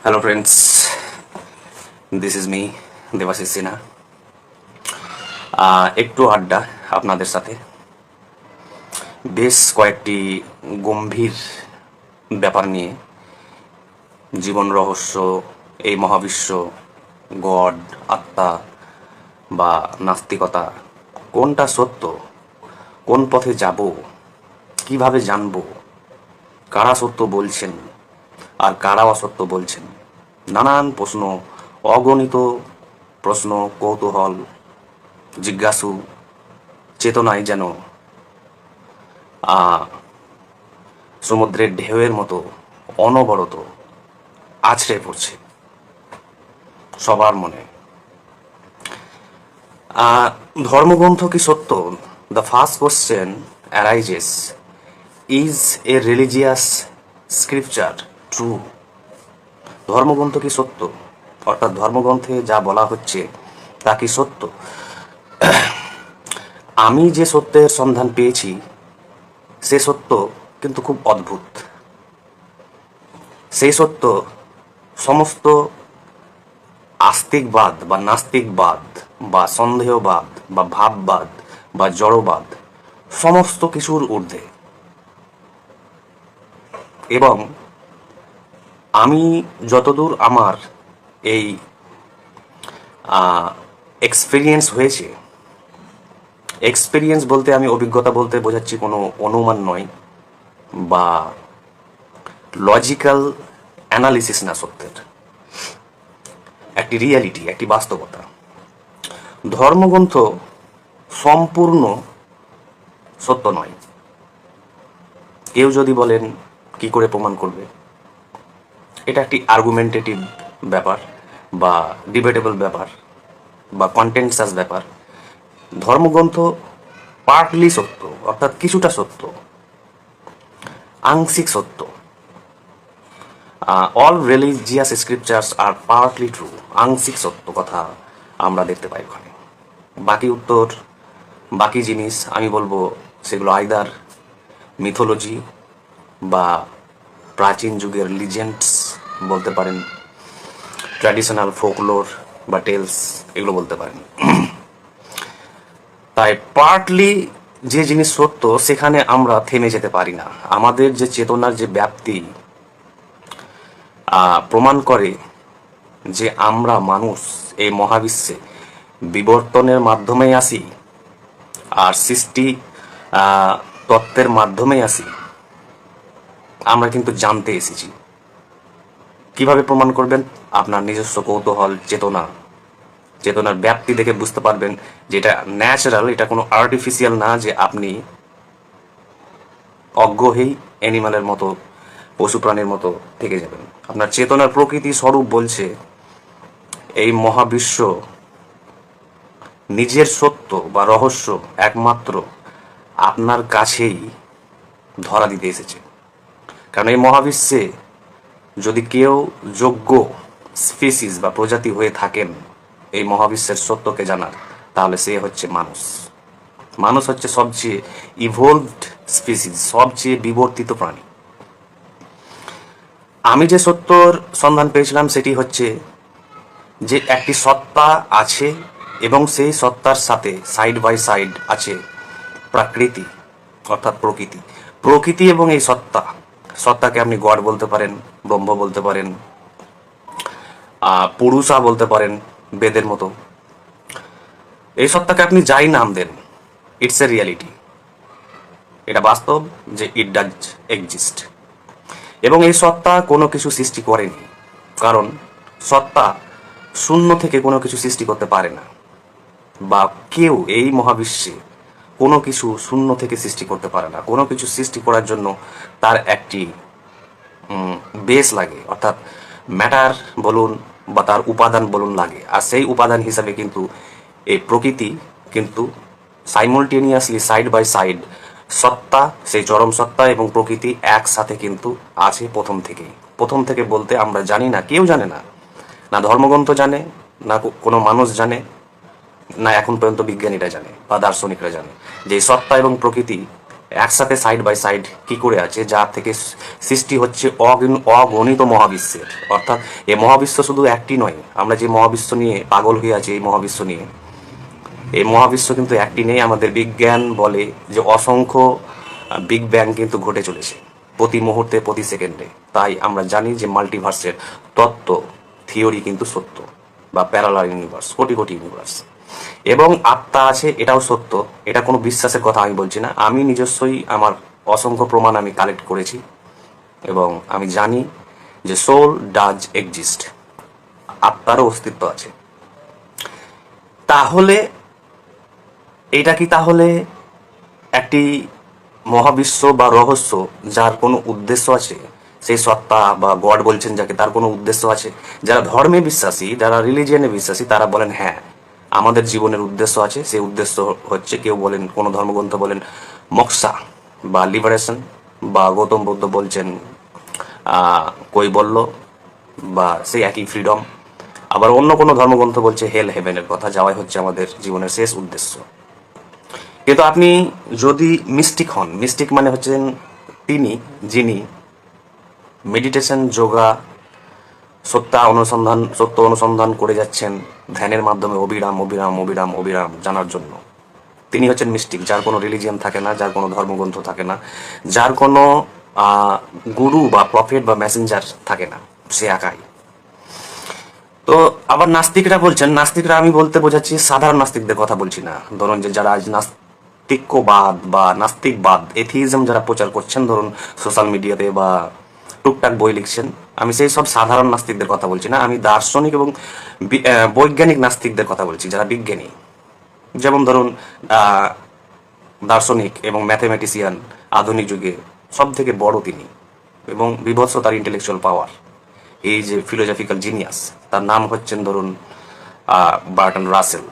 Hello friends, this is me Debashis Sinha. একটু আড্ডা আপনাদের সাথে। বেশ কয়েকটি গম্ভীর ব্যাপার নিয়ে, জীবন রহস্য, এই মহাবিশ্ব, গড, আত্মা বা নাস্তিকতা, কোনটা সত্য, কোন পথে যাব, কিভাবে জানব, কারা সত্য বলছেন আর কারা অসত্য বলছেন, নানান প্রশ্ন, অগণিত প্রশ্ন, কৌতূহল, জিজ্ঞাসু চেতনায় যেন সমুদ্রের ঢেউয়ের মতো অনবরত আছড়ে পড়ছে সবার মনে। ধর্মগ্রন্থ কি সত্য? The first question arises, is a religious scripture true? ধর্মগ্রন্থ কি সত্য? অর্থাৎ ধর্মগ্রন্থে যা বলা হচ্ছে তা কি সত্য? আমি যে সত্যের সন্ধান পেয়েছি সে সত্য কিন্তু খুব অদ্ভুত। সেই সত্য সমস্ত আস্তিকবাদ বা নাস্তিকবাদ বা সন্দেহবাদ বা ভাববাদ বা জড়বাদ সমস্ত কিছুর ঊর্ধ্বে। এবং আমি যতদূর আমার এই এক্সপিরিয়েন্স হয়েছে, এক্সপিরিয়েন্স বলতে আমি অভিজ্ঞতা বলতে বোঝাচ্ছি কোনো অনুমান নয় বা লজিক্যাল অ্যানালিসিস না, সত্যের একটি রিয়ালিটি, একটি বাস্তবতা। ধর্মগ্রন্থ সম্পূর্ণ সত্য নয়। কেউ যদি বলেন কি করে প্রমাণ করবে, এটা একটি আর্গুমেন্টেটিভ ব্যাপার বা ডিবেটেবল ব্যাপার বা কন্টেন্সাস ব্যাপার। ধর্মগ্রন্থ পার্টলি সত্য, অর্থাৎ কিছুটা সত্য, আংশিক সত্য। অল রিলিজিয়াস স্ক্রিপচার্স আর পার্টলি ট্রু, আংশিক সত্য কথা আমরা দেখতে পাই ওখানে। বাকি উত্তর, বাকি জিনিস আমি বলবো সেগুলো আইদার মিথোলজি বা প্রাচীন যুগের লিজেন্ডস বলতে পারেন, ট্র্যাডিশনাল ফোকলোর বা টেলস এগুলো বলতে পারেন। তাই পার্টলি যে জিনিস সত্য সেখানে আমরা থেমে যেতে পারি না। আমাদের যে চেতনার যে ব্যাপ্তি প্রমাণ করে যে আমরা মানুষ এই মহাবিশ্বে বিবর্তনের মাধ্যমেই আসি আর সৃষ্টি তত্ত্বের মাধ্যমেই আসি। আমরা কিন্তু জানতে এসেছি। কিভাবে প্রমাণ করবেন? আপনার নিজস্ব কৌতূহল, চেতনার ব্যাপ্তি দেখে বুঝতে পারবেন যে এটা ন্যাচারাল, এটা কোনো আর্টিফিশিয়াল না যে আপনি অজ্ঞহী অ্যানিমালের মতো, পশু প্রাণীর মতো থেকে যাবেন। আপনার চেতনার প্রকৃতি স্বরূপ বলছে এই মহাবিশ্ব নিজের সত্য বা রহস্য একমাত্র আপনার কাছেই ধরা দিতে এসেছে। কারণ এই মহাবিশ্বে যদি কেউ যোগ্য স্পিসিস বা প্রজাতি হয়ে থাকেন এই মহাবিশ্বের সত্যকে জানার, তাহলে সে হচ্ছে মানুষ। মানুষ হচ্ছে সবচেয়ে ইভলভড স্পিসিস, সবচেয়ে বিবর্তিত প্রাণী। আমি যে সত্যর সন্ধান পেয়েছিলাম সেটি হচ্ছে যে একটি সত্তা আছে এবং সেই সত্তার সাথে সাইড বাই সাইড আছে প্রকৃতি, অর্থাৎ প্রকৃতি এবং এই সত্তাকে আপনি গড বলতে পারেন, ব্রহ্ম বলতে পারেন, পুরুষা বলতে পারেন বেদের মতো। এই সত্তাকে আপনি যাই নাম দেন, ইটস এ রিয়ালিটি। এটা বাস্তব যে ইট ডাজ এক্সিস্ট। এবং এই সত্তা কোনো কিছু সৃষ্টি করেনি, কারণ সত্তা শূন্য থেকে কোনো কিছু সৃষ্টি করতে পারে না, বা কেউ এই মহাবিশ্বে কোনো কিছু শূন্য থেকে সৃষ্টি করতে পারে না। কোনো কিছু সৃষ্টি করার জন্য তার একটি বেস লাগে, অর্থাৎ ম্যাটার বলুন বা তার উপাদান বলুন লাগে। আর সেই উপাদান হিসাবে কিন্তু এই প্রকৃতি কিন্তু সাইমultaneously সাইড বাই সাইড সত্তা, সেই চরম সত্তা এবং প্রকৃতি একসাথে কিন্তু আছে প্রথম থেকে বলতে আমরা জানি না, কেউ জানে না, না ধর্মগ্রন্থ জানে, না কোনো মানুষ জানে, না এখন পর্যন্ত বিজ্ঞানীরা জানে বা দার্শনিকরা জানে যে সত্তা এবং প্রকৃতি একসাথে সাইড বাই সাইড কি করে আছে, যার থেকে সৃষ্টি হচ্ছে অগণিত মহাবিশ্বের। অর্থাৎ এই মহাবিশ্ব শুধু একটি নয়, আমরা যে মহাবিশ্ব নিয়ে পাগল হয়ে আছি, এই মহাবিশ্ব কিন্তু একটি নেই। আমাদের বিজ্ঞান বলে যে অসংখ্য বিগ ব্যাং কিন্তু ঘটে চলেছে প্রতি মুহূর্তে, প্রতি সেকেন্ডে। তাই আমরা জানি যে মাল্টিভার্সের তত্ত্ব, থিওরি কিন্তু সত্য, বা parallel universe, crore crore universe. এবং আত্মা আছে, এটাও সত্য। এটা কোনো বিশ্বাসের কথা আমি বলছি না, আমি নিজস্বই আমার অসংখ্য প্রমাণ আমি কালেক্ট করেছি এবং আমি জানি যে সোল ডাজ এক্সিস্ট, আত্মারও অস্তিত্ব আছে। তাহলে এটা কি তাহলে একটি মহাবিশ্ব বা রহস্য যার কোনো উদ্দেশ্য আছে, সেই সত্তা বা গড বলছেন যাকে, তার কোনো উদ্দেশ্য আছে? যারা ধর্মে বিশ্বাসী, যারা রিলিজিয়নে বিশ্বাসী, তারা বলেন হ্যাঁ আমাদের জীবনের উদ্দেশ্য আছে। সেই উদ্দেশ্য হচ্ছে, কেউ বলেন, কোনো ধর্মগ্রন্থ বলেন মোক্ষা বা লিবারেশন, বা গৌতম বুদ্ধ বলছেন কৈবল্য বা সেই একই ফ্রিডম। আবার অন্য কোনো ধর্মগ্রন্থ বলছে হেল হেভেনের কথা, যাওয়াই হচ্ছে আমাদের জীবনের শেষ উদ্দেশ্য। কিন্তু আপনি যদি মিস্টিক হন, মিস্টিক মানে হচ্ছেন তিনি যিনি মেডিটেশন, যোগা, সত্য অনুসন্ধান করে যাচ্ছেন ধ্যানের মাধ্যমে অবিরাম অবিরাম অবিরাম অবিরাম জানার জন্য। তিনি হচ্ছেন মিস্টিক, যার কোনো রিলিজিয়ান থাকে না, যার কোনো ধর্মগ্রন্থ থাকে না, যার কোনো গুরু বা প্রফেট বা মেসেঞ্জার থাকে না, সে একাই। তো আবার নাস্তিকরা বলছেন, নাস্তিকরা আমি বলতে বোঝাচ্ছি সাধারণ নাস্তিকদের কথা বলছি না। ধরুন যে যারা আজ নাস্তিক্যবাদ বা নাস্তিকবাদ, এথিইজম যারা প্রচার করছেন, ধরুন সোশ্যাল মিডিয়াতে বা টুকটাক বই লিখছেন, আমি সেই সব সাধারণ নাস্তিকদের কথা বলছি না। আমি দার্শনিক এবং বৈজ্ঞানিক নাস্তিকদের কথা বলছি, যারা বিজ্ঞানী। যেমন ধরুন দার্শনিক এবং ম্যাথমেটিশিয়ান আধুনিক যুগে সব থেকে বড় তিনি, এবং বিভৎস তার ইন্টেলেকচুয়াল পাওয়ার, এই যে ফিলোজফিক্যাল জিনিয়াস, তার নাম হচ্ছেন ধরুন বার্টন রাসেল।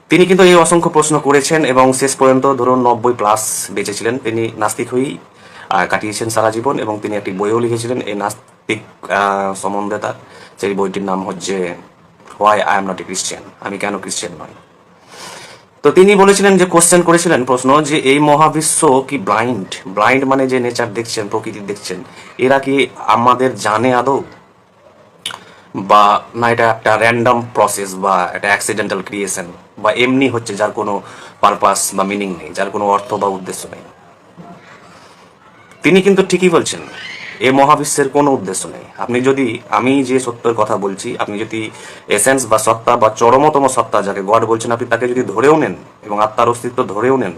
তিনি কিন্তু এই অসংখ্য প্রশ্ন করেছেন এবং শেষ পর্যন্ত ধরুন 90+ বেঁচেছিলেন। তিনি নাস্তিক হয়েই কাটিয়েছেন সারা জীবন, এবং তিনি একটি বইও লিখেছিলেন এই নাস্তিক সম্বন্ধে। তার সেই বইটির নাম হচ্ছে why I am not a Christian, আমি কেন খ্রিস্টান নই। তো তিনি বলেছিলেন যে, কোশ্চেন করেছিলেন প্রশ্ন, যে এই মহাবিশ্ব কি ব্লাইন্ড? ব্লাইন্ড মানে যে নেচার দেখছেন, প্রকৃতি দেখছেন, এরা কি আমাদের জানে আদৌ, বা না এটা একটা র্যান্ডম প্রসেস বা একটা অ্যাক্সিডেন্টাল ক্রিয়েশন, বা এমনি হচ্ছে যার কোনো পারপাস বা মিনিং নেই, যার কোনো অর্থ বা উদ্দেশ্য নেই। তিনি কিন্তু ঠিকই বলছেন, এ মহাবিশ্বের কোনো উদ্দেশ্য নেই। আপনি যদি, আমি যে সত্যের কথা বলছি, আপনি যদি এসেন্স বা সত্তা বা চরমতম সত্তা যাকে গড বলছেন, আপনি তাকে যদি ধরেও নেন এবং আত্মার অস্তিত্ব ধরেও নেন,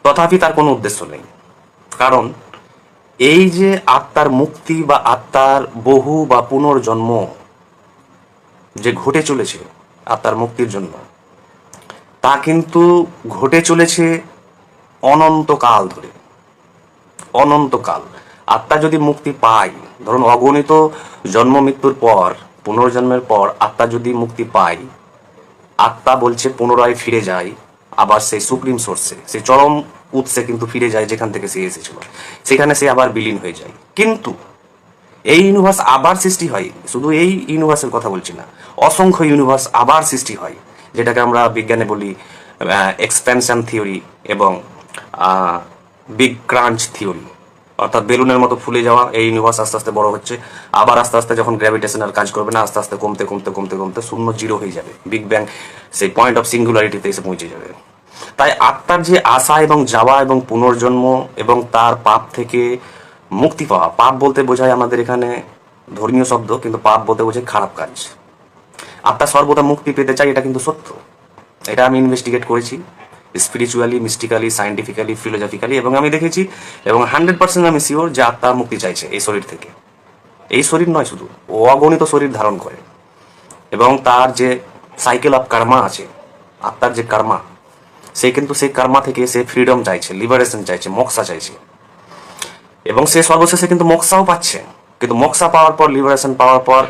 তথাপি তার কোনো উদ্দেশ্য নেই। কারণ এই যে আত্মার মুক্তি বা আত্মার বহু বা পুনর্জন্ম যে ঘটে চলেছে আত্মার মুক্তির জন্য, তা কিন্তু ঘটে চলেছে অনন্তকাল ধরে। অনন্তকাল আত্মা যদি মুক্তি পায়, ধরুন অগণিত জন্ম মৃত্যুর পর, পুনর্জন্মের পর আত্মা যদি মুক্তি পায়, আত্মা বলছে পুনরায় ফিরে যায় আবার সেই সুপ্রিম সোর্সে, সেই চরম উৎসে কিন্তু ফিরে যায়, যেখান থেকে সে এসেছিল, সেখানে সে আবার বিলীন হয়ে যায়। কিন্তু এই ইউনিভার্স আবার সৃষ্টি হয়, শুধু এই ইউনিভার্সের কথা বলছি না, অসংখ্য ইউনিভার্স আবার সৃষ্টি হয়, যেটাকে আমরা বিজ্ঞানে বলি এক্সপ্যানশন থিওরি এবং বিগ ক্রাঞ্চ থিওরি। অর্থাৎ বেলুনের মতো ফুলে যাওয়া এই ইউনিভার্স আস্তে আস্তে বড় হচ্ছে, আবার আস্তে আস্তে যখন গ্র্যাভিটেশনাল কাজ করবে না, আস্তে আস্তে কমতে কমতে কমতে কমতে শূন্য, জিরো হয়ে যাবে, বিগ ব্যাং সেই পয়েন্ট অফ সিঙ্গুলারিটিতে এসে পৌঁছে যাবে। তাই আত্মার যে আসা এবং যাওয়া এবং পুনর্জন্ম এবং তার পাপ থেকে মুক্তি পাওয়া, পাপ বলতে বোঝায় আমাদের এখানে ধর্মীয় শব্দ, কিন্তু পাপ বলতে বোঝায় খারাপ কাজ। আত্মা সর্বদা মুক্তি পেতে চাই, এটা কিন্তু সত্য। এটা আমি ইনভেস্টিগেট করেছি স্পিরিচুয়ালি, মিস্টিক্যালি, সায়েন্টিফিক্যালি, ফিলোজফিক্যালি, এবং আমি দেখেছি এবং 100% আমি শিওর যে আত্মা মুক্তি চাইছে এই শরীর থেকে। এই শরীর নয়, শুধু ও অগণিত শরীর ধারণ করে, এবং তার যে সাইকেল অফ কার্মা আছে, আত্মার যে কার্মা, সে কিন্তু সেই কার্মা থেকে সে ফ্রিডম চাইছে, লিবারেশন চাইছে, মোক্ষা চাইছে, এবং সে সর্বশেষে কিন্তু মোক্ষাও পাচ্ছে। কিন্তু মোক্ষা পাওয়ার পর, লিবারেশন পাওয়ার পর,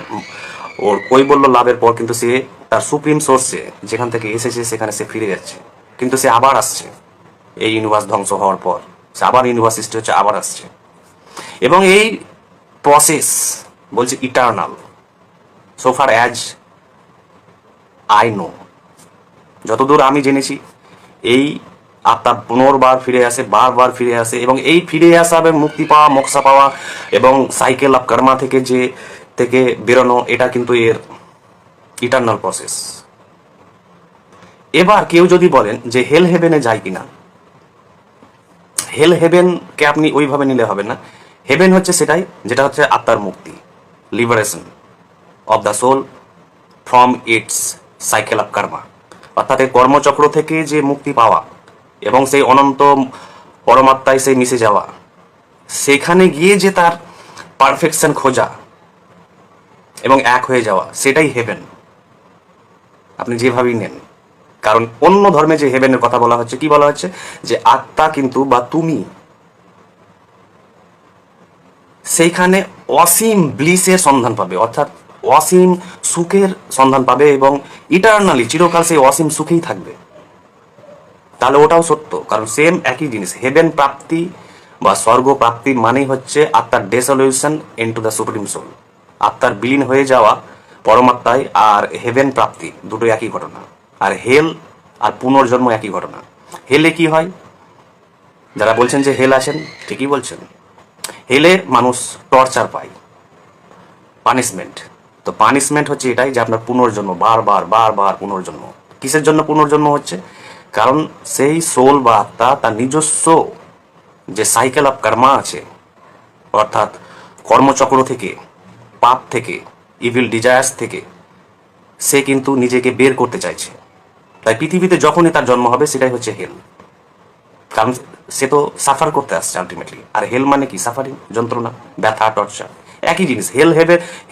ওর কৈবল্য লাভের পর কিন্তু সে তার সুপ্রিম সোর্সে, যেখান থেকে এসেছে, সেখানে সে ফিরে যাচ্ছে। কিন্তু সে আবার আসছে, এই ইউনিভার্স ধ্বংস হওয়ার পর সে আবার ইউনিভার্স সৃষ্টি হচ্ছে, আবার আসছে। এবং এই প্রসেস বলছে eternal, so far as I know, যতদূর আমি জেনেছি, এই আত্মা পুনর্বার ফিরে আসে, বারবার ফিরে আসে, এবং এই ফিরে আসা এবং মুক্তি পাওয়া, মোক্ষা পাওয়া এবং সাইকেল অফ কর্মা থেকে বেরোনো, এটা কিন্তু এর ইটারনাল প্রসেস। এবার কেউ যদি বলেন যে হেল হেভেনে যায় কিনা, হেল হেভেনকে আপনি ওইভাবে নিলে হবে না। হেভেন হচ্ছে সেটাই যেটা হচ্ছে আত্মার মুক্তি, liberation of the soul from its cycle of karma, অর্থাৎ এই কর্মচক্র থেকে যে মুক্তি পাওয়া এবং সেই অনন্ত পরমাত্মায় সেই মিশে যাওয়া, সেখানে গিয়ে যে তার পারফেকশন খোঁজা এবং এক হয়ে যাওয়া, সেটাই হেভেন, আপনি যেভাবেই নেন। কারণ অন্য ধর্মে যে হেভেনের কথা বলা হচ্ছে, কি বলা হচ্ছে, যে আত্মা কিন্তু বা তুমি সেইখানে অসীম ব্লিসের সন্ধান পাবে, অর্থাৎ অসীম সুখের সন্ধান পাবে এবং ইটারনালি চিরকাল সেই অসীম সুখেই থাকবে। তাহলে ওটাও সত্য, কারণ সেম একই জিনিস। হেভেন প্রাপ্তি বা স্বর্গ প্রাপ্তি মানেই হচ্ছে আত্মার ডেসলিউশন ইনটু দ্য সুপ্রিম সোল, আত্মার বিলীন হয়ে যাওয়া পরমাত্মায়। আর হেভেন প্রাপ্তি দুটো একই ঘটনা। আর হেল আর পুনর্জন্ম একই ঘটনা। হেলে কি হয়, যারা বলছেন যে হেল আসেন, ঠিকই বলছেন। হেলে মানুষ টর্চার পায়, পানিশমেন্ট। তো পানিশমেন্ট হচ্ছে এটাই যে আপনার পুনর্জন্ম, বারবার বারবার পুনর্জন্ম। কিসের জন্য পুনর্জন্ম হচ্ছে? কারণ সেই সোল বা আত্মা তার নিজস্ব যে সাইকেল অফ কর্মা আছে, অর্থাৎ কর্মচক্র থেকে, পাপ থেকে, ইভিল ডিজায়ার্স থেকে সে কিন্তু নিজেকে বের করতে চাইছে। তাই পৃথিবীতে যখনই তার জন্ম হবে সেটাই হচ্ছে হেল, কারণ সে তো সাফার করতে আসছে আলটিমেটলি। আর হেল মানে কি? সাফারিং, যন্ত্রণা, ব্যথা, টর্চার, একই জিনিস।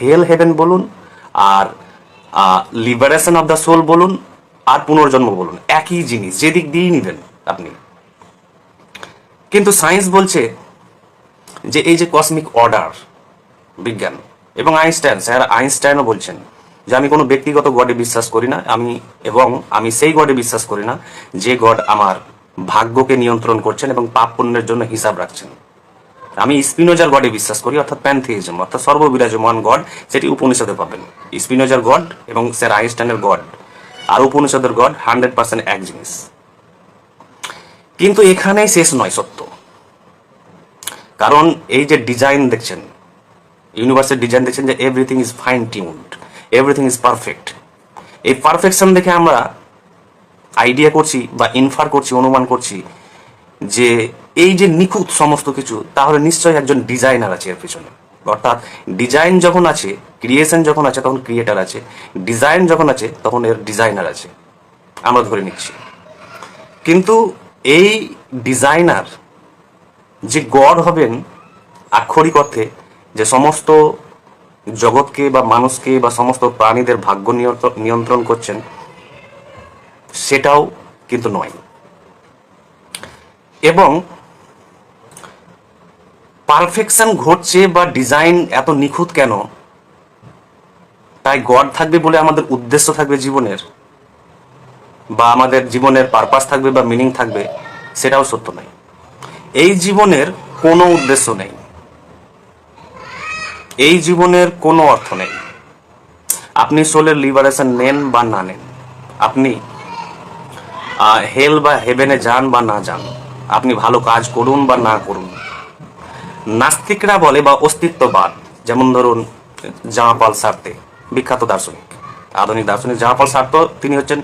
হেল হেভেন বলুন আর লিবারেশন অফ দ্য সোল বলুন আর পুনর্জন্ম বলুন, একই জিনিস, যেদিক দিয়েই নিবেন আপনি। কিন্তু সায়েন্স বলছে যে এই যে কসমিক অর্ডার, বিজ্ঞান এবং স্যার আইনস্টাইনও বলছেন যে আমি কোনো ব্যক্তিগত গডে বিশ্বাস করি না, আমি সেই গডে বিশ্বাস করি না যে গড আমার ভাগ্যকে নিয়ন্ত্রণ করছেন এবং পাপ পুণ্যের জন্য হিসাব রাখছেন। আমি স্পিনোজার গডে বিশ্বাস করি, অর্থাৎ প্যানথিইজম, অর্থাৎ সর্ববিরাজমান গড। সেটি উপনিষদে পাবেন। স্পিনোজার গড এবং স্যার আইনস্টাইনের গড আর উপনিষদের গড 100% এক জিনিস। কিন্তু এখানেই শেষ নয় সত্য, কারণ এই যে ডিজাইন দেখছেন, ইউনিভার্সের ডিজাইন দেখছেন, যে everything is fine tuned, everything is perfect. এই পারফেকশন দেখে আমরা আইডিয়া করছি বা ইনফার করছি, অনুমান করছি যে এই যে নিখুঁত সমস্ত কিছু, তাহলে নিশ্চয়ই একজন ডিজাইনার আছে এর পেছনে। অর্থাৎ ডিজাইন যখন আছে, ক্রিয়েশন যখন আছে, তখন ক্রিয়েটার আছে। ডিজাইন যখন আছে, তখন এর ডিজাইনার আছে, আমরা ধরে নিচ্ছি। কিন্তু এই ডিজাইনার যে গড হবেন আক্ষরিক অর্থে, যে সমস্ত জগৎকে বা মানুষকে বা সমস্ত প্রাণীদের ভাগ্য নিয়ন্ত্রণ করছেন, সেটাও কিন্তু নয়। এবং পারফেকশন ঘটছে বা ডিজাইন এত নিখুঁত কেন? তাই গড থাকবে বলে আমাদের উদ্দেশ্য থাকবে জীবনের, বা আমাদের জীবনের পারপাস থাকবে বা মিনিং থাকবে, সেটাও সত্য নয়। এই জীবনের কোনো উদ্দেশ্য নেই, এই জীবনের কোনো অর্থ নেই। আপনি সোলের লিবারেশন নেন বা না নেন, আপনি হেল বা হেভেনে যান বা না যান, আপনি ভালো কাজ করুন বা না করুন, নাস্তিকরা বলে বা অস্তিত্ববাদ, যেমন ধরুন জামাপাল সার্ত্রে, বিখ্যাত দার্শনিক, আধুনিক দার্শনিক জামাপাল সার্ত্রে, তিনি হচ্ছেন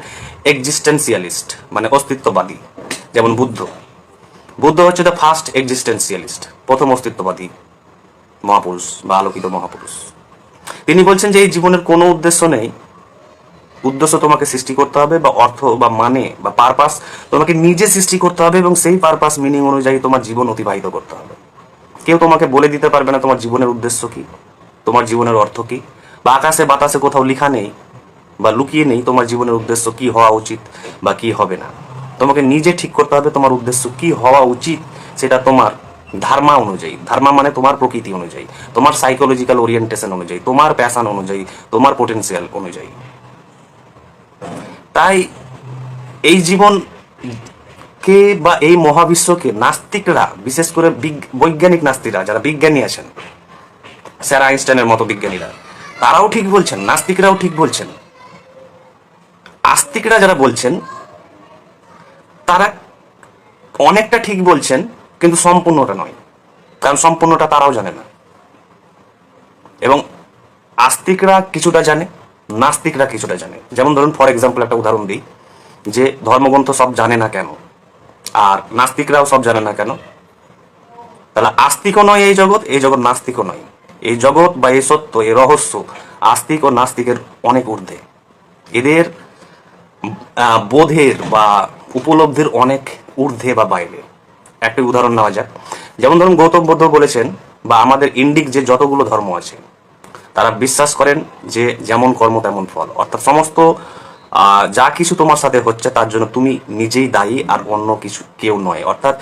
এক্সিস্টেন্সিয়ালিস্ট, মানে অস্তিত্ববাদী। যেমন বুদ্ধ হচ্ছে দ্য ফার্স্ট এক্সিস্টেন্সিয়ালিস্ট, প্রথম অস্তিত্ববাদী মহাপুরুষ বা আলোকিত মহাপুরুষ। তিনি বলছেন যে এই জীবনের কোনো উদ্দেশ্য নেই, উদ্দেশ্য তোমাকে সৃষ্টি করতে হবে, বা অর্থ বা মানে বা পারপাস তোমাকে নিজে সৃষ্টি করতে হবে, এবং সেই পারপাস মিনিং অনুযায়ী তোমার জীবন অতিবাহিত করতে হবে। কেউ তোমাকে বলে দিতে পারবে না তোমার জীবনের উদ্দেশ্য কি, তোমার জীবনের অর্থ কি, বা আকাশে বাতাসে কোথাও লেখা নেই বা লুকিয়ে নেই তোমার জীবনের উদ্দেশ্য কি হওয়া উচিত বা কি হবে না। তোমাকে নিজে ঠিক করতে হবে তোমার উদ্দেশ্য কি হওয়া উচিত, সেটা তোমার ধর্মা অনুযায়ী, ধর্মা মানে তোমার প্রকৃতি অনুযায়ী, তোমার সাইকোলজিক্যাল ওরিয়েন্টেশন অনুযায়ী, তোমার প্যাশন অনুযায়ী, তোমার পোটেন্সিয়াল অনুযায়ী। তাই এই জীবন কে বা এই মহাবিশ্বকে নাস্তিকরা, বিশেষ করে বৈজ্ঞানিক নাস্তিকরা, যারা বিজ্ঞানী আছেন, স্যার আইনস্টাইনের মতো বিজ্ঞানীরা, তারাও ঠিক বলছেন, নাস্তিকরাও ঠিক বলছেন। আস্তিকরা যারা বলছেন, তারা অনেকটা ঠিক বলছেন, কিন্তু সম্পূর্ণটা নয়, কারণ সম্পূর্ণটা তারাও জানে না। এবং আস্তিকরা কিছুটা জানে, নাস্তিকরা কিছুটা জানে। যেমন ধরুন, ফর এক্সাম্পল একটা উদাহরণ দিই, যে ধর্মগ্রন্থ সব জানে না কেন, আর নাস্তিকরাও সব জানে না কেন? তাহলে আস্তিকও নয় এই জগৎ, এই জগৎ নাস্তিকও নয়। এই জগৎ বা এই সত্য, এই রহস্য আস্তিক ও নাস্তিকের অনেক ঊর্ধ্বে। এদের বোধের বা উপলব্ধির অনেক ঊর্ধ্বে বা বাইরে। একটা উদাহরণ নেওয়া যাক। যেমন ধরুন, গৌতম বুদ্ধ বলেছেন, বা আমাদের ইন্ডিক যে যতগুলো ধর্ম আছে, তারা বিশ্বাস করেন যে যেমন কর্ম তেমন ফল। অর্থাৎ সমস্ত যা কিছু তোমার সাথে হচ্ছে তার জন্য তুমি নিজেই দায়ী, আর অন্য কিছু কেউ নয়। অর্থাৎ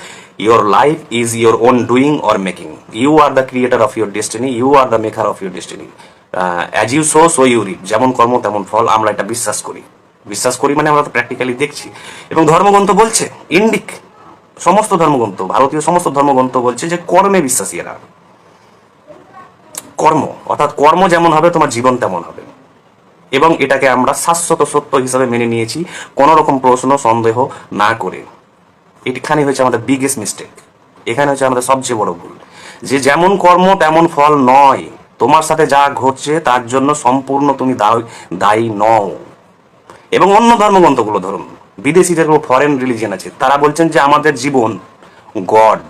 your life is your own doing or making. You are the creator of your destiny, you are the maker of your destiny. As you sow you reap. যেমন কর্ম তেমন ফল, আমরা এটা বিশ্বাস করি। বিশ্বাস করি মানে আমরা তো প্র্যাকটিক্যালি দেখছি। এবং ধর্মগ্রন্থ বলছে, ইন্ডিক সমস্ত ধর্মগ্রন্থ, ভারতীয় সমস্ত ধর্মগ্রন্থ বলছে যে কর্মে বিশ্বাসী এরা। কর্ম, অর্থাৎ কর্ম যেমন হবে তোমার জীবন তেমন হবে। এবং এটাকে আমরা শাশ্বত সত্য হিসাবে মেনে নিয়েছি, কোনো রকম প্রশ্ন সন্দেহ না করে। এখানে হচ্ছে আমাদের বিগেস্ট মিস্টেক, এখানে হচ্ছে আমাদের সবচেয়ে বড় ভুল, যে যেমন কর্ম তেমন ফল নয়। তোমার সাথে যা ঘটছে তার জন্য সম্পূর্ণ তুমি দায়ী নও। এবং অন্য ধর্মগ্রন্থগুলো ধরুন, বিদেশি যেগুলো ফরেন রিলিজিয়ন আছে, তারা বলছেন যে আমাদের জীবন গড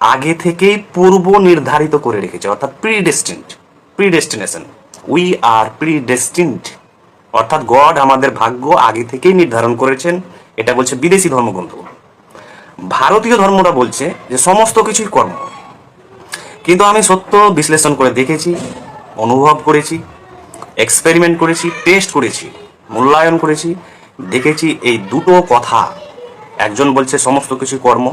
আগে থেকেই পূর্ব নির্ধারিত করে রেখেছে, অর্থাৎ প্রিডেস্টিনেশন। উই আর প্রিডেস্টিনড, অর্থাৎ গড আমাদের ভাগ্য আগে থেকেই নির্ধারণ করেছেন। এটা বলছে বিদেশি ধর্মগ্রন্থ। ভারতীয় ধর্মটা বলছে যে সমস্ত কিছুই কর্ম। কিন্তু আমি সত্য বিশ্লেষণ করে দেখেছি, অনুভব করেছি, এক্সপেরিমেন্ট করেছি, টেস্ট করেছি, মূল্যায়ন করেছি, দেখেছি এই দুটো কথা। একজন বলছে সমস্ত কিছু কর্ম,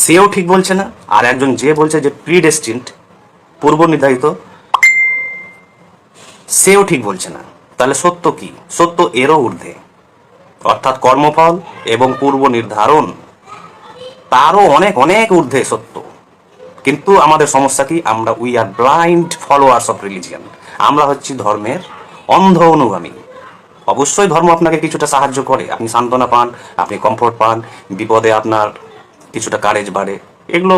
সেও ঠিক বলছে না। আর একজন যে বলছে যে প্রিডেস্টিনড, পূর্ব নির্ধারিত, সেও ঠিক বলছে না। তাহলে সত্য কি? সত্য এরও ঊর্ধ্বে, অর্থাৎ কর্মফল এবং পূর্ব নির্ধারণ তারও অনেক অনেক ঊর্ধ্বে সত্য। কিন্তু আমাদের সমস্যা কি? আমরা we are blind followers of religion. আমরা হচ্ছি ধর্মের অন্ধ অনুগামী। অবশ্যই ধর্ম আপনাকে কিছুটা সাহায্য করে, আপনি সান্ত্বনা পান, আপনি কমফোর্ট পান, বিপদে আপনার কিছুটা কারেজ বাড়ে। এগুলো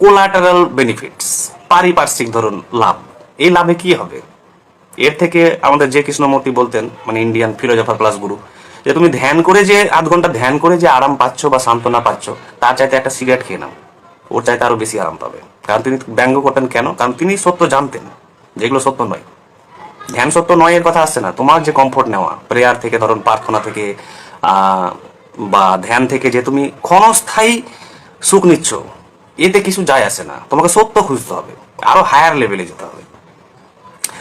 কোলাটারাল বেনিফিটস, পারিপার্শ্বিক ধরুন লাভ। এই লাভে কি হবে? এর থেকে আমাদের যে কৃষ্ণমূর্তি বলতেন, মানে ইন্ডিয়ান ফিলোজফার প্লাস গুরু, যে তুমি ধ্যান করে যে 8 ঘন্টা ধ্যান করে যে আরাম পাচ্ছ বা সান্ত্বনা পাচ্ছ, তার চাইতে একটা সিগারেট খেয়ে নাও, ওর চাইতে আরো বেশি আরাম পাবে। কারণ তিনি ব্যঙ্গ করতেন কেন? কারণ তিনি সত্য জানতেন, যেগুলো সত্য নয়। ধ্যান সত্য নয় এর কথা আসছে না, তোমার যে কমফোর্ট নেওয়া, প্রেয়ার থেকে ধরুন, প্রার্থনা থেকে বা ধ্যান থেকে যে তুমি ক্ষণস্থায়ী সুখ নিচ্ছ, এতে কিছু যায় আসে না। তোমাকে সত্য খুঁজতে হবে, আরো হায়ার লেভেলে যেতে হবে।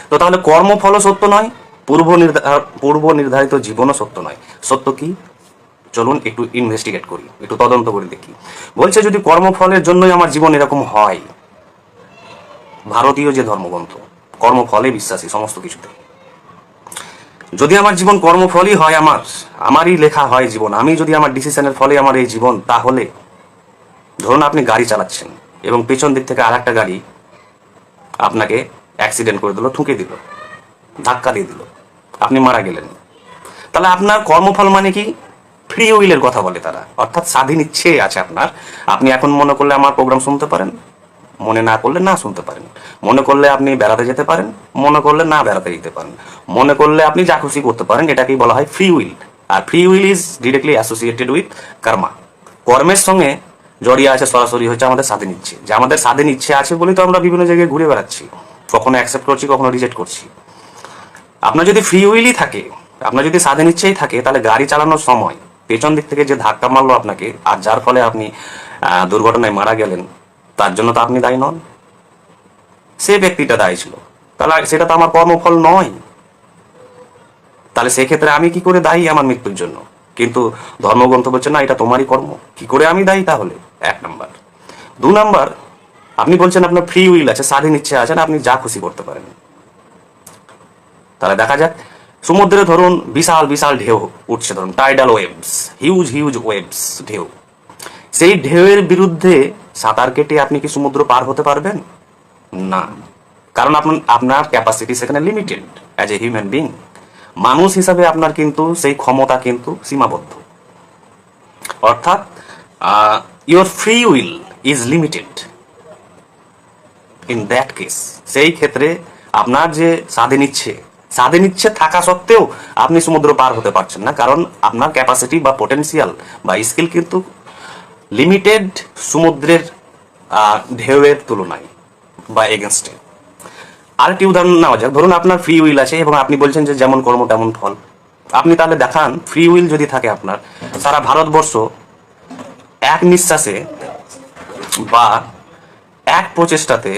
তো তাহলে কর্মফলও সত্য নয়, পূর্ব নির্ধারিত জীবনও সত্য নয়। সত্য কি? চলুন একটু ইনভেস্টিগেট করি, একটু তদন্ত করে দেখি। বলছে যদি কর্মফলের জন্যই আমার জীবন এরকম হয়, ভারতীয় যে ধর্মগ্রন্থ কর্মফলে বিশ্বাসী সমস্ত কিছুতে, যদি আমার জীবন কর্মফলই হয়, আমারই লেখা হয় জীবন, আমি যদি আমার ডিসিশনের ফলে আমার এই জীবন, তাহলে ধরুন আপনি গাড়ি চালাচ্ছেন এবং পেছন দিক থেকে আর একটা গাড়ি আপনাকে অ্যাক্সিডেন্ট করে দিল, ঠুকে দিল, ধাক্কা দিয়ে দিল, আপনি মারা গেলেন। তাহলে আপনার কর্মফল মানে কি? ফ্রি উইলের কথা বলে তারা, অর্থাৎ স্বাধীন ইচ্ছে আছে আপনার। আপনি এখন মনে করলে আমার প্রোগ্রাম শুনতে পারেন, মনে না করলে না শুনতে পারেন। মনে করলে আপনি বেড়াতে যেতে পারেন, মনে করলে না বেড়াতে যেতে পারেন। মনে করলে আপনি যা খুশি করতে পারেন, এটাকেই বলা হয় ফ্রি উইল। আর free will is directly associated with karma. কর্মের সঙ্গে জড়িয়ে আছে সরাসরি হচ্ছে আমাদের স্বাধীন ইচ্ছে। যে আমাদের স্বাধীন ইচ্ছে আছে বলেই তো আমরা বিভিন্ন জায়গায় ঘুরে বেড়াচ্ছি, কখনো অ্যাকসেপ্ট করছি, কখনো রিজেক্ট করছি। আপনার যদি ফ্রি উইলই থাকে, আপনার যদি স্বাধীন ইচ্ছেই থাকে, তাহলে গাড়ি চালানোর সময় পেছন দিক থেকে যে ধাক্কা মারলো আপনাকে, আর যার ফলে আপনি দুর্ঘটনায় মারা গেলেন, তার জন্য তো আপনি দায়ী নন, সে ব্যক্তিটা দায়ী ছিল। তাহলে সেটা তো আমার কর্মফল নয়। তাহলে সেক্ষেত্রে আমি কি করে দায়ী আমার মৃত্যুর জন্য? কিন্তু ধর্মগ্রন্থ বলছে না, এটা তোমারই কর্ম। কি করে আমি দায়ী তাহলে? 1 নাম্বার। 2 নাম্বার, আপনি বলছেন আপনার ফ্রি উইল আছে, স্বাধীন ইচ্ছে আছে, আপনি যা খুশি করতে পারেন। তাহলে দেখা যাক, সমুদ্রে ধরুন বিশাল বিশাল ঢেউ উঠছে, ধরুন tidal waves, huge huge waves, ঢেউ। সেই ঢেউয়ের বিরুদ্ধে সাঁতার কেটে আপনি কি সমুদ্র পার হতে পারবেন? না, কারণ আপনার ক্যাপাসিটি সেখানে limited. As a human being, মানুষ হিসাবে আপনার কিন্তু সেই ক্ষমতা কিন্তু সীমাবদ্ধ। অর্থাৎ your free will is limited. In that case, সেই ক্ষেত্রে আপনার যে স্বাধীন ইচ্ছে থাকা সত্ত্বেও আপনি সমুদ্র পার হতে পারছেন না, কারণ আপনার ক্যাপাসিটি বা পোটেন্সিয়াল বা স্কিল কিন্তু লিমিটেড সমুদ্রের ঢেউয়ের তুলনায় বা এগেনস্টে। আরেকটি উদাহরণ নেওয়া যাক, ধরুন আপনার ফ্রি উইল আছে এবং আপনি বলছেন যে যেমন কর্ম তেমন ফল। আপনি তাহলে দেখান ফ্রি উইল যদি থাকে আপনার, সারা ভারতবর্ষ এক নিঃশ্বাসে বা এক প্রচেষ্টাতে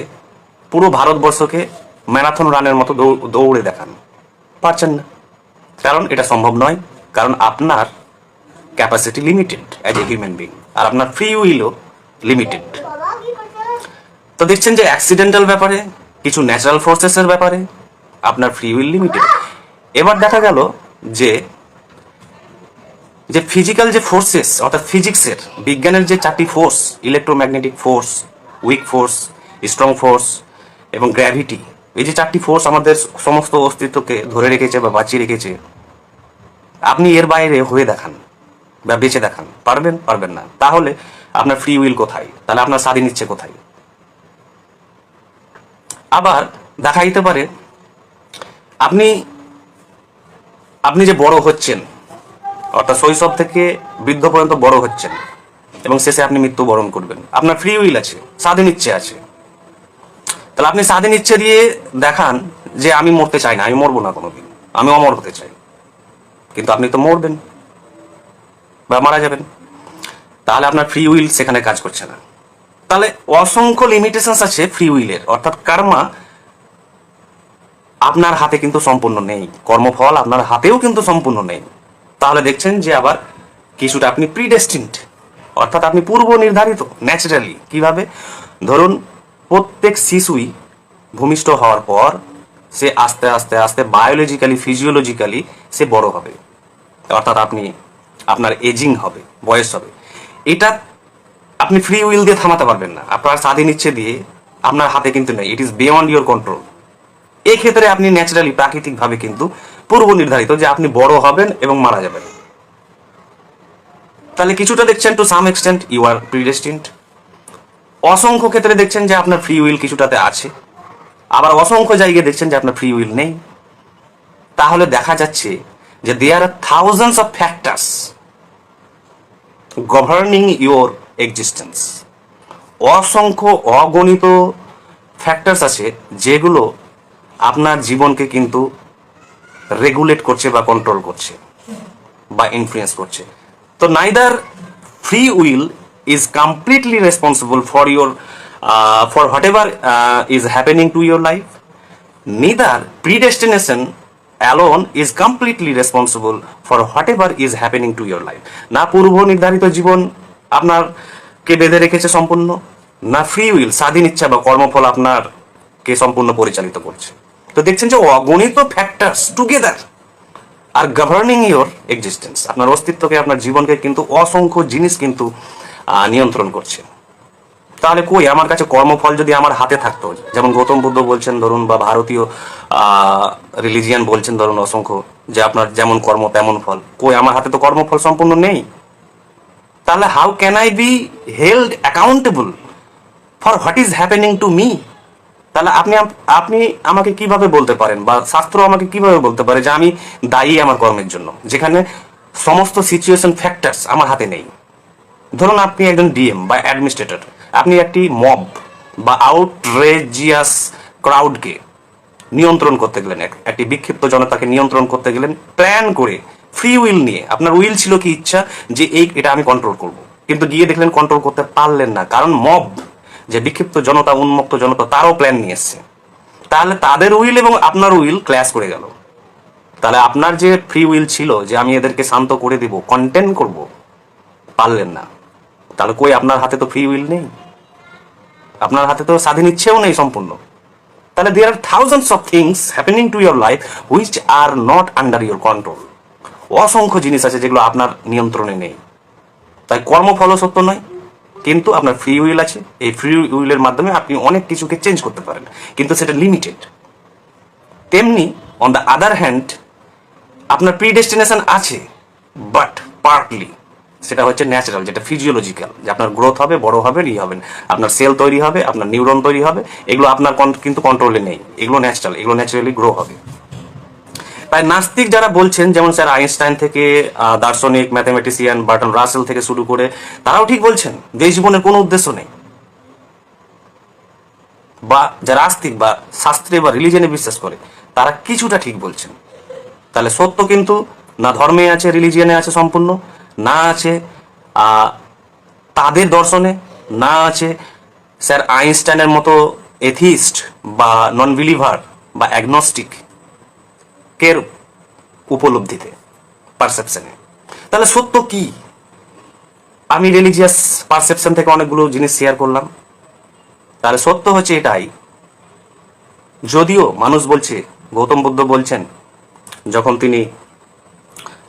পুরো ভারতবর্ষকে ম্যারাথন রানের মতো দৌড়ে দেখান, পারছেন না, কারণ এটা সম্ভব নয়, কারণ আপনার capacity limited as a human being, আর আপনার ফ্রি উইলও লিমিটেড। তো দেখছেন যে অ্যাক্সিডেন্টাল ব্যাপারে, কিছু ন্যাচারাল ফোর্সেসের ব্যাপারে আপনার ফ্রি উইল লিমিটেড। এবার দেখা গেল যে যে ফিজিক্যাল যে ফোর্সেস, অর্থাৎ ফিজিক্সের বিজ্ঞানের যে 4টি force, electromagnetic force, week force, strong force এবং গ্র্যাভিটি, এই যে 4টি ফোর্স আমাদের সমস্ত অস্তিত্বকে ধরে রেখেছে বা বাঁচিয়ে রেখেছে, আপনি এর বাইরে হয়ে দেখান বা বেঁচে দেখান, পারবেন না। তাহলে আপনার ফ্রি উইল কোথায়? তাহলে আপনার স্বাধীন ইচ্ছে কোথায়? আবার দেখা যেতে পারে আপনি যে বড় হচ্ছেন, অর্থাৎ শৈশব থেকে বৃদ্ধ পর্যন্ত বড় হচ্ছেন এবং শেষে আপনি মৃত্যুবরণ করবেন, আপনার ফ্রি উইল আছে, স্বাধীন ইচ্ছে আছে। তাহলে আপনি স্বাধীন ইচ্ছে দিয়ে দেখান যে আমি মরতে চাই না, আমি মরবো না কোনোদিন, আমি অমর হতে চাই, কিন্তু আপনি তো মরবেন বা মারা যাবেন, তাহলে আপনার ফ্রি উইল সেখানে কাজ করছে না। তাহলে অসংখ্য লিমিটেশনস আছে ফ্রি উইলের, অর্থাৎ কর্মা আপনার হাতে কিন্তু সম্পূর্ণ নেই, কর্মফল আপনার হাতেও কিন্তু সম্পূর্ণ নেই। তাহলে দেখছেন যে আবার কিছুটা আপনি প্রিডেস্টিনড, অর্থাৎ আপনি পূর্ব নির্ধারিত ন্যাচারালি। কিভাবে? ধরুন প্রত্যেক শিশুই ভূমিষ্ঠ হওয়ার পর সে আস্তে আস্তে আস্তে বায়োলজিক্যালি ফিজিওলজিক্যালি সে বড় হবে, অর্থাৎ আপনার এজিং হবে, বয়স হবে। এটা আপনি ফ্রি উইল দিয়ে থামাতে পারবেন না, আপনার স্বাধীন ইচ্ছে দিয়ে আপনার হাতে কিন্তু নেই, it is beyond your control. এই ক্ষেত্রে আপনি ন্যাচারালি প্রাকৃতিকভাবে কিন্তু পূর্ব নির্ধারিত যে আপনি বড় হবেন এবং মারা যাবেন। তাহলে কিছুটা দেখছেন to some extent you are predestined. অসংখ্য ক্ষেত্রে দেখছেন যে আপনার ফ্রি উইল কিছুটাতে আছে, আবার অসংখ্য জায়গায় দেখছেন যে আপনার ফ্রি উইল নেই। তাহলে দেখা যাচ্ছে যে there are thousands of factors governing your existence. অসংখ্য অগণিত ফ্যাক্টরস আছে যেগুলো আপনার জীবনকে কিন্তু রেগুলেট করছে বা কন্ট্রোল করছে বা ইনফ্লুয়েন্স করছে। তো neither free will is completely responsible for your for what ever is happening to your life, neither predestination alone is completely responsible for whatever is happening to your life. না পূর্ব নির্ধারিত জীবন আপনারকে বেঁধে রেখেছে সম্পূর্ণ, না ফ্রি উইল স্বাধীন ইচ্ছা বা কর্মফল আপনারকে সম্পূর্ণ পরিচালিত করছে। তো দেখছেন যে অগণিত factors together are governing your existence, আপনার অস্তিত্বকে, আপনার জীবনকে কিন্তু অসংখ্য জিনিস কিন্তু নিয়ন্ত্রণ করছে। তাহলে কই আমার কাছে কর্মফল যদি আমার হাতে থাকতো, যেমন গৌতম বুদ্ধ বলছেন ধরুন, বা ভারতীয় রিলিজিয়ান বলছেন ধরুন অসংখ্য, যে আপনার যেমন কর্ম তেমন ফল, কই আমার হাতে তো কর্মফল সম্পূর্ণ নেই। তাহলে how can I be held accountable for what is happening to me? তাহলে আপনি আমাকে কিভাবে বলতে পারেন, বা শাস্ত্র আমাকে কিভাবে বলতে পারে যে আমি দায়ী আমার কর্মের জন্য, যেখানে সমস্ত সিচুয়েশন ফ্যাক্টরস আমার হাতে নেই? ধরুন আপনি একজন ডিএম বা অ্যাডমিনিস্ট্রেটর, আপনি একটি মব বা আউটরেজিয়াস ক্রাউডকে নিয়ন্ত্রণ করতে গেলেন, একটি বিক্ষিপ্ত জনতাকে নিয়ন্ত্রণ করতে গেলেন প্ল্যান করে, ফ্রি উইল নিয়ে। আপনার উইল ছিল কি, ইচ্ছা যে এটা আমি কন্ট্রোল করব, কিন্তু গিয়ে দেখলেন কন্ট্রোল করতে পারলেন না, কারণ মব, যে বিক্ষিপ্ত জনতা, উন্মুক্ত জনতা, তারও প্ল্যান নিয়ে এসছে। তাহলে তাদের উইল এবং আপনার উইল ক্ল্যাশ করে গেল। তাহলে আপনার যে ফ্রি উইল ছিল যে আমি এদেরকে শান্ত করে দিব, কন্টেন করব, পারলেন না। তাহলে কই আপনার হাতে তো ফ্রি উইল নেই, আপনার হাতে তো স্বাধীন ইচ্ছেও নেই সম্পূর্ণ। তাহলে there are thousands of things happening to your life which are not under your control. অসংখ্য জিনিস আছে যেগুলো আপনার নিয়ন্ত্রণে নেই। তাই কর্মফল সত্য নয়, কিন্তু আপনার ফ্রি উইল আছে। এই ফ্রি উইলের মাধ্যমে আপনি অনেক কিছুকে চেঞ্জ করতে পারেন, কিন্তু সেটা লিমিটেড। তেমনি অন দ্য আদার হ্যান্ড আপনার প্রিডেস্টিনেশন আছে, বাট পার্টলি, সেটা হচ্ছে ন্যাচারাল, যেটা ফিজিওলজিক্যাল, যে আপনার গ্রোথ হবে, বড় হবে, হবেন, আপনার সেল তৈরি হবে, আপনার নিউরন তৈরি হবে, এগুলো আপনার কিন্তু কন্ট্রোলে নেই, এগুলো ন্যাচারাল, এগুলো ন্যাচারালি গ্রো হবে। তাই নাস্তিক যারা বলছেন, যেমন স্যার আইনস্টাইন থেকে দার্শনিক ম্যাথমেটিশিয়ান বার্টন রাসেল থেকে শুরু করে, তারাও ঠিক বলছেন যে এই জীবনের কোনো উদ্দেশ্য নেই। বা যারা আস্তিক বা শাস্ত্রে বা রিলিজনে বিশ্বাস করে, তারা কিছুটা ঠিক বলছেন। তাহলে সত্য কিন্তু না ধর্মে আছে, রিলিজিয়নে আছে সম্পূর্ণ, না আছে তাদের দর্শনে, না আছে স্যার আইনস্টাইনের মতো এথিস্ট বা নন বিলিভার বা অ্যাগনস্টিক কের উপলব্ধিতে, পারসেপশনে। তাহলে সত্য কি? আমি রিলিজিয়াস পারসেপশন থেকে অনেকগুলো জিনিস শেয়ার করলাম। তাহলে সত্য হচ্ছে এটাই, যদিও মানুষ বলছে, গৌতম বুদ্ধ বলছেন যখন তিনি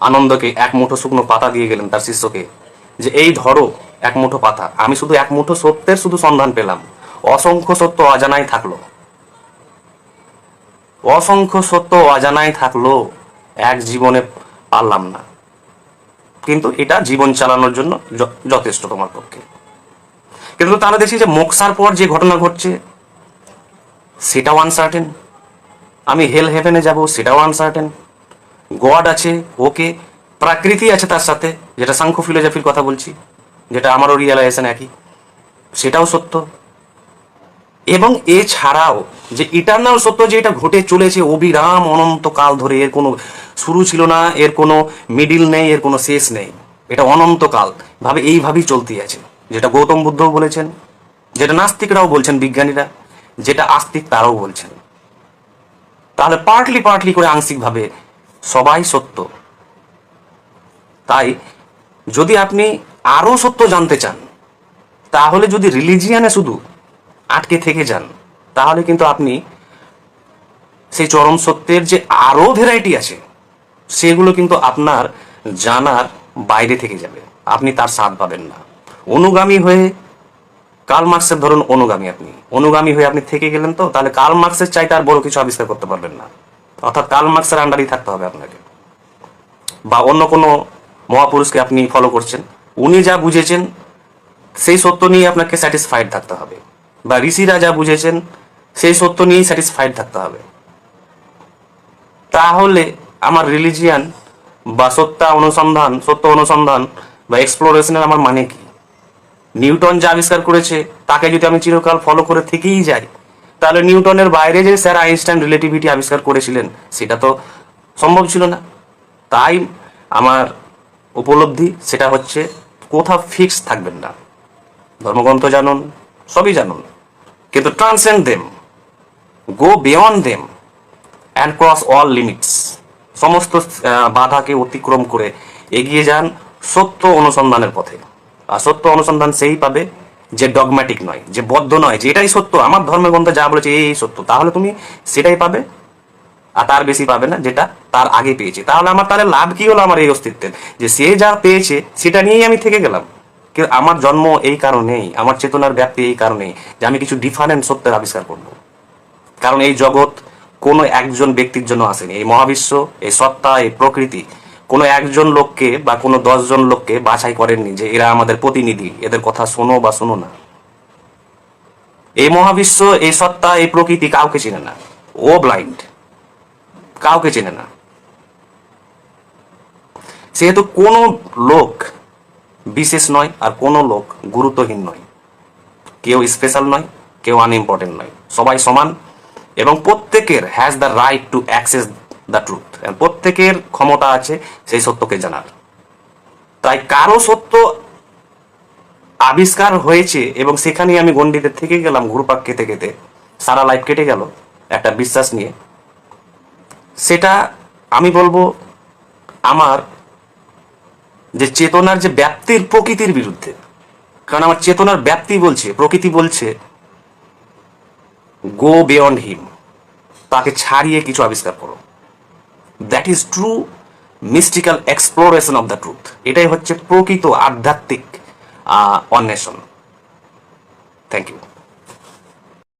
আনন্দকে এক মুঠো শুকনো পাতা দিয়ে গেলেন তার শিষ্যকে, যে এই ধরো এক মুঠো পাতা, আমি শুধু এক মুঠো সত্যের শুধু সন্ধান পেলাম, অসংখ্য সত্য অজানাই থাকলো, অসংখ্য সত্য অজানাই থাকলো, এক জীবনে পারলাম না, কিন্তু এটা জীবন চালানোর জন্য যথেষ্ট তোমার পক্ষে। কিন্তু তারা দেখছি যে মোক্ষার পর যে ঘটনা ঘটছে সেটাও আনসার্টেন, আমি হেল হেভেনে যাব সেটাও আনসার্টেন, গড আছে, ওকে, প্রাকৃতি আছে তার সাথে, যেটা সাংখ্য ফিলোজফির কথা বলছি, যেটা আমারও রিয়েলাইজেশন একই, সেটাও সত্য। এবং এছাড়াও যে ইটার্নাল সত্য, যে এটা ঘটে চলেছে অবিরাম অনন্তকাল ধরে, এর কোনো শুরু ছিল না, এর কোনো মিডিল নেই, এর কোনো শেষ নেই, এটা অনন্তকাল ভাবে এইভাবেই চলতে আছে, যেটা গৌতম বুদ্ধও বলেছেন, যেটা নাস্তিকরাও বলছেন, বিজ্ঞানীরা, যেটা আস্তিক তারাও বলছেন। তাহলে পার্টলি করে আংশিকভাবে সবাই সত্য। তাই যদি আপনি আরো সত্য জানতে চান, তাহলে যদি রিলিজিয়ানে শুধু আটকে থেকে যান, তাহলে কিন্তু আপনি সেই চরম সত্যের যে আরো ভ্যারাইটি আছে সেগুলো কিন্তু আপনার জানার বাইরে থেকে যাবে, আপনি তার স্বাদ পাবেন না। অনুগামী হয়ে, কার্ল মার্কসের ধরুন অনুগামী হয়ে আপনি থেকে গেলেন, তো তাহলে কার্ল মার্কসের চাইতে আর বড় কিছু আবিষ্কার করতে পারবেন না, অর্থাৎ কার্ল মার্কসের আন্ডারই থাকতে হবে আপনাকে। বা অন্য কোনো মহাপুরুষকে আপনি ফলো করছেন, উনি যা বুঝেছেন সেই সত্য নিয়ে আপনাকে স্যাটিসফাইড থাকতে হবে, বা ঋষিরা যা বুঝেছেন সেই সত্য নিয়েই স্যাটিসফাইড থাকতে হবে। তাহলে আমার রিলিজিয়ান বা সত্য অনুসন্ধান বা এক্সপ্লোরেশনের আমার মানে কি? নিউটন যা আবিষ্কার করেছে তাকে যদি আমি চিরকাল ফলো করে থেকেই যাই, তাহলে নিউটনের বাইরে যে স্যার আইনস্টাইন রিলেটিভিটি আবিষ্কার করেছিলেন সেটা তো সম্ভব ছিল না। তাই আমার উপলব্ধি সেটা হচ্ছে, কোথাও ফিক্স থাকবেন না, ধর্মগ্রন্থ জানুন, সবই জানুন, কিন্তু transcend them, go beyond them and cross all limits, সমস্ত বাধাকে অতিক্রম করে এগিয়ে যান সত্য অনুসন্ধানের পথে। আর সত্য অনুসন্ধান সেই পাবে যে ডগম্যাটিক নয়, যে বদ্ধ নয়, যে এটাই সত্য, আমার ধর্মের গ্রন্থে যা বলেছে এই সত্য, তাহলে তুমি সেটাই পাবে, আর তার বেশি পাবে না যেটা তার আগে পেয়েছে। তাহলে লাভ কি হলো আমার এই অস্তিত্বের, যে সে যা পেয়েছে সেটা নিয়েই আমি থেকে গেলাম। কিন্তু আমার জন্ম এই কারণেই, আমার চেতনার ব্যাপ্তি এই কারণেই যে আমি কিছু ডিফারেন্ট সত্যের আবিষ্কার করব। কারণ এই জগৎ কোনো একজন ব্যক্তির জন্য আসেনি, এই মহাবিশ্ব, এই সত্তা, এই প্রকৃতি কোনো একজন লোককে বা কোনো 10 জন লোককে বাছাই করেননি যে এরা আমাদের প্রতিনিধি, এদের কথা শোনো বা শোনো না। এই মহাবিশ্ব, এই সত্তা, এই প্রকৃতি কাউকে চেনে না, ও ব্লাইন্ড, কাউকে চেনে না। সেহেতু কোনো লোক বিশেষ নয় আর কোনো লোক গুরুত্বহীন নয়, কেউ স্পেশাল নয়, কেউ আনইম্পর্টেন্ট নয়, সবাই সমান, এবং প্রত্যেকের has the right to access the truth, প্রত্যেকের ক্ষমতা আছে সেই সত্যকে জানার। তাই কারো সত্য আবিষ্কার হয়েছে এবং সেখানে আমি গণ্ডিতে থেকে গেলাম, ঘুরপাক কেটে কেটে সারা লাইফ কেটে গেল একটা বিশ্বাস নিয়ে, সেটা আমি বলবো আমার যে চেতনার যে ব্যাপ্তির প্রকৃতির বিরুদ্ধে। কারণ আমার চেতনার ব্যাপ্তি বলছে, প্রকৃতি বলছে গো বিয়ন্ড হিম, তাকে ছাড়িয়ে কিছু আবিষ্কার করো। That is true mystical exploration of the truth. এটাই হচ্ছে প্রকৃত আধ্যাত্মিক অন্বেষণ। Thank you.